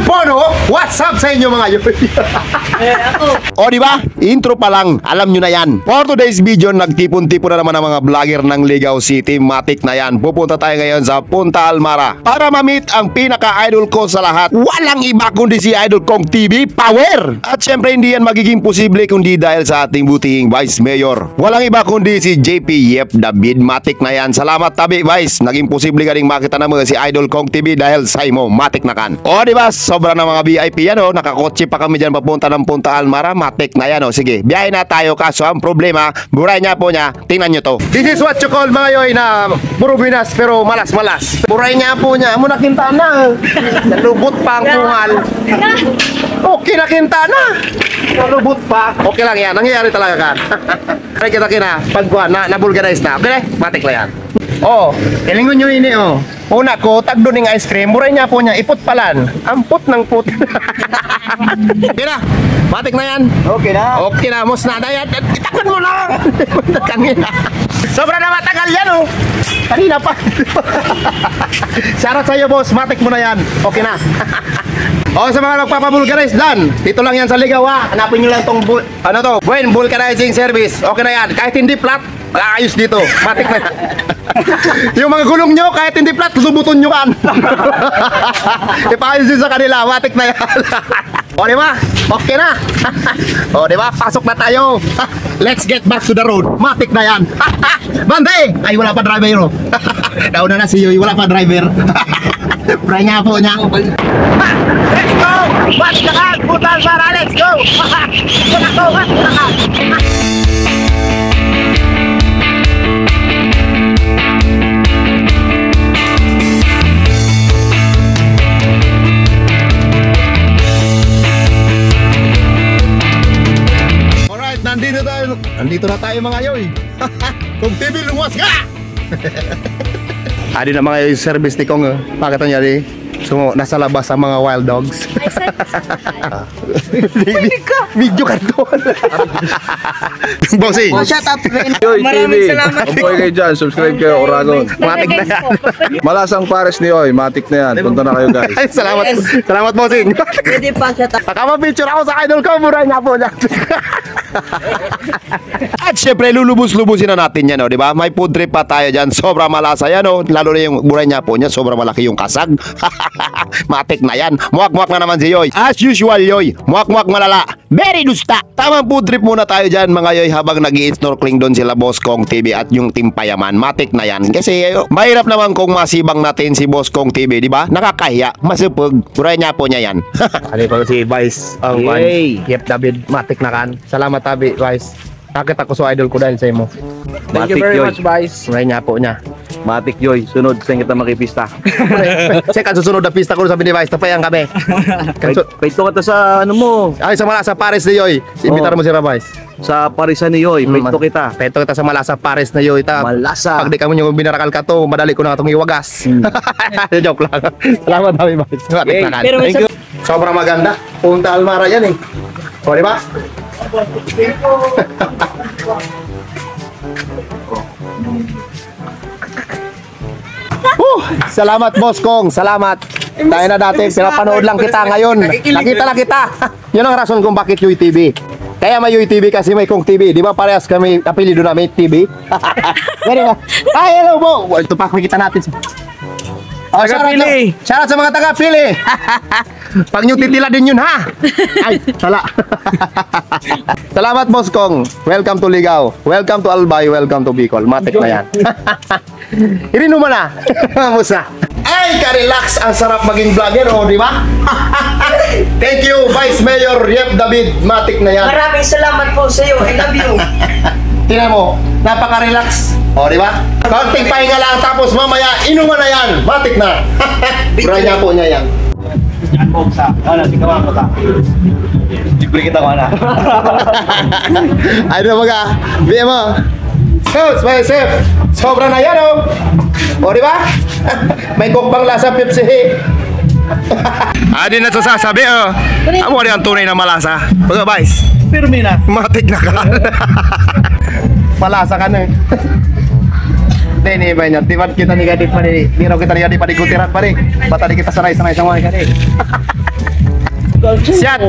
Pono, what's up sa inyo mga yoy? O di ba? Intro pa lang, alam nyo na yan. For today's video, nagtipon-tipon na naman ang mga vlogger ng Ligao City. Matik na yan. Pupunta tayo ngayon sa Punta Almara para ma-meet ang pinaka-idol ko sa lahat. Walang iba kundi si Idol Kong TV Power. At syempre hindi yan magiging posible kundi dahil sa ating butihing Vice Mayor. Walang iba kundi si JP Yep David. Matik na yan. Salamat tabi Vice. Naging posible ka rin makita naman si Idol Kong TV dahil sa imo. Matik na kan. O di ba? Sobra na mga VIP yan o. Nakakotse pa kami dyan papunta ng Punta Almara. Matik na yan o. Sige, biyahe na tayo. Kaso ang problema, buray niya po niya. Tingnan nyo to. This is what you call mga yoy na puro binas pero malas-malas. Buray niya po niya. Muna kinta na. Nalubot pa ang kungal. Okay na kinta na. Nalubot pa. Okay lang yan. Nangyayari talaga ka. Kaya kita kina. Pagkuhan na. Na-vulgarize na. Okay? Matik na yan. Oh, ilingon nyo ini oh. Una ko, tagdo ning ice cream. Buray niya po niya. Ipot palan. Ampot ng put. Okay na. Matik na yan. Okay na. Okay na. Mos na. Dayat. Itakon mo na. Kanina. Sobra na matagal yan oh. Kanina pa. Shoutout sa'yo boss. Matik mo na yan. Okay na. O sa mga nagpapabulgarize dyan, dito lang yan sa Ligao ha. Hanapin nyo lang tong ano to, Buen Vulcanizing Service. Okay na yan. Kahit hindi flat, ayos dito. Matik na yan. Yung mga gulong nyo, kahit hindi flat, subuton nyo kan. Ipaayos din sa kanila. Matik na yan. O diba? Okay na. O diba? Pasok na tayo. Let's get back to the road. Matik na yan. Bante! Ay wala pa driver. Nauna na si Yoy, wala pa driver. Pray nga po niya. Let's go! Ba't na ka? Punta Almara, let's go! Punta ko, ba't na ka? Alright, nandito na tayo mga yoy. Kung TV lumuwas ka! Adi na mga yoy service ni Kong. Pakita niya di. So, nasa labas ang mga wild dogs. Video ka doon. Bossing. Shout out to Yoy Maraming TV. salamat. Mabuhay kayo dyan. Subscribe kayo, Oragon. Matik na yan. Malasang pares ni Yoy. Matik na yan. Punta na kayo guys. Ay, salamat. Salamat, bossing. Pwede pa shout out. Nakama-picture ako sa idol ko. Mura niya po niya. At syempre, lulubos-lubusin na natin yan, di ba? May food trip pa tayo dyan. Sobra malasa yan, lalo na yung buray niya po niya. Sobra malaki yung kasag. Matik na yan. Muwak-muwak na naman si Yoy. As usual, Yoy. Muwak-muwak malala. Very dusta. Tamang food trip muna tayo dyan, mga Yoy, habang nag-i-snorkeling doon sila Boss Kong TV at yung Team Payaman. Matik na yan. Kasi mahirap naman kung masibang natin si Boss Kong TV, di ba? Nakakahiya. Masupog. Buray niya po niya yan. Ano pa si Vice? Yep, David. Matik na kan. Salamat, Tabi, Vice. Nakita ko sa idol ko dahil sa imo. Thank you very much, Vice. Buray niya po niya. Matik Yoy. Sunod sa kita makipista. Kasi susunod na pista ko sabi ni Vice, tapayang kami. Paito ka ta sa ano mo. Ay, sa Malasa Pares ni Yoy. Imbitar mo si Vice. Sa parisan ni Yoy. Paito kita. Peto kita sa Malasa Pares na Yoy. Malasa. Pag di kamo yung binarakal ka to, madali ko na itong iwagas. Joke lang. Salamat kami, Vice. Pero Thank you. Sobrang maganda. Punta Almara yan eh. O, di ba? Salamat Boss Kong, salamat. Tayo na dati, pinapanood lang kita ngayon. Nakita na kita. Yun ang rason kung bakit Yoy TV. Kaya may Yoy TV kasi may Kong TV. Di ba parehas kami apelido namin TV? Ganun ba? Ay, hello mo. Ito pa kita natin. Oh, shoutout sa mga taga-Pili. Pag nyo titila din yun ha. Ay, sala. Salamat Boss Kong. Welcome to Ligao. Welcome to Albay. Welcome to Bicol. Matik na yan. Irino mo na. Musa. Ay, ka-relax. Ang sarap maging vlogger, oh, di ba? Thank you, Vice Mayor Yep David. Matik na yan. Maraming salamat po sa iyo. I love you. Tingnan mo, napaka-relax. O, di ba? Konting pahinga lang, tapos mamaya, inuman na yan. Matik na. Buray niya po niya yan. Libre kita ko na. Ano mga, biya mo. So, safe. Sobra na yan, oh. O, di ba? May kokbang lasa Pepsi. Adi na ito sasabi, oh. Amo rin ang tunay na malasa. Pagka, Vice. Pirmi na. Matik na ka. Malasa ka na eh. Hindi ba niya? Di ba kita negatif pa rin? Di raw kita negatif pa rin kutiran pa rin. Bata di kita sanay-sanay sa mga ka rin. Shot.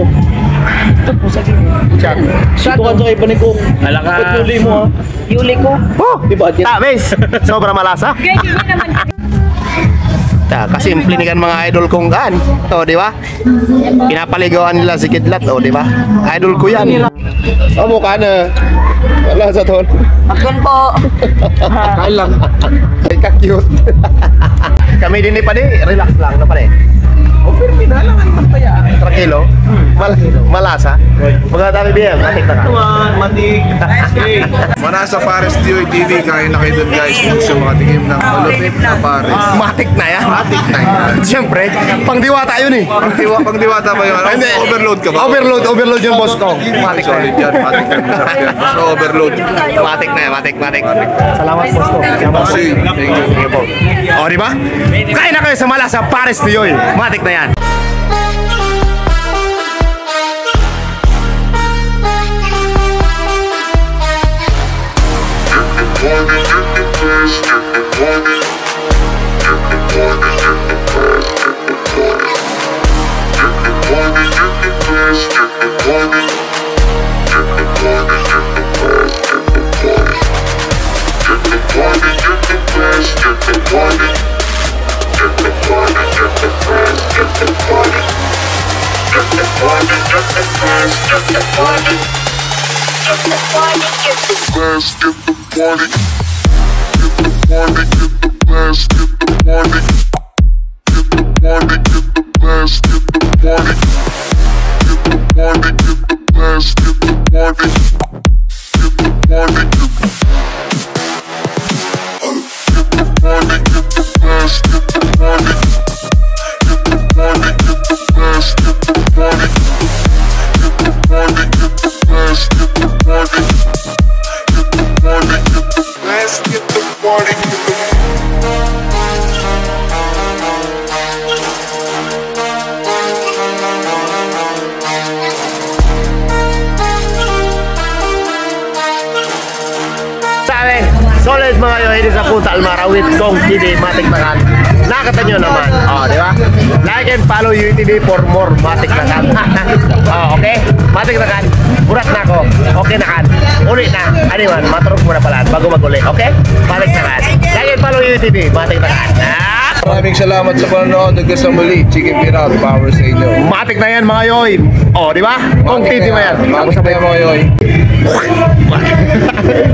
Shot. Shot ko sa iba ni Kung. Ba't yuli mo ha? Yuli ko. Oh, Diba? tamis. Sobra malasa. Kasimple ni kan mga idol kong kan. O, di ba? Pinapaligawan nila si Kidlat, o, di ba? Idol ko yan. O, mukha na. Wala sa ton. Akin po. Kain lang. Ay, ka-cute. Kami din pa di, relax lang na pa rin. O, pero pinalangan man pa yan. Tranquilo. Malasa. Mga dami biya, matik na ka. Matik. Manasa Pares Tioy TV, kain na kayo dun guys. Gusto makatingin ng malupit na Pares. Matik na yan. Matik na yan. Siyempre, pangdiwata yun eh. Pangdiwata ba yun? Hindi. Overload ka ba? Overload yung boss ko. Matik na Solid yan. yan, matik yan. Masarap yan. So overload. Matik na yan, matik. Salamat boss ko. Kasi, thank you. Sige po. O, di ba? Kain na kayo sa Malasa Pares Tioy. Matik na yan. Solid mga yo, ini sa Punta Almara with Kong TV, matik na kan. Nakata nyo naman, di ba? Like and follow UTV for more matik na kan. Okay? Matik na kan. Burat na ako. Okay na kan. Uli na. Animan, maturog muna pala bago mag-uli. Okay? Matik na kan. Like and follow UTV, matik na kan. Maraming salamat sa panonood. Hanggang sa muli. Chicken Pirat, power sa inyo. Matik na yan mga yoy. Di ba? Kong TV mo yan. Matik na yan mga yoy.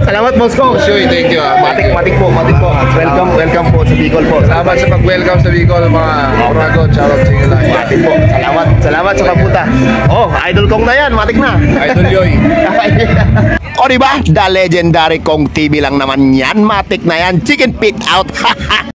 Salamat boss ko. Sure, thank you. Matik po. Welcome po sa Bicol po. Salamat sa pag-welcome sa Bicol mga Oragon. Shoutout sa inyo lang. Matik po. Salamat sa pagpunta. Idol kong na yan. Matik na. Idol Yoy. O diba? The legendary Kong TV lang naman yan. Matik na yan. Chicken pit out.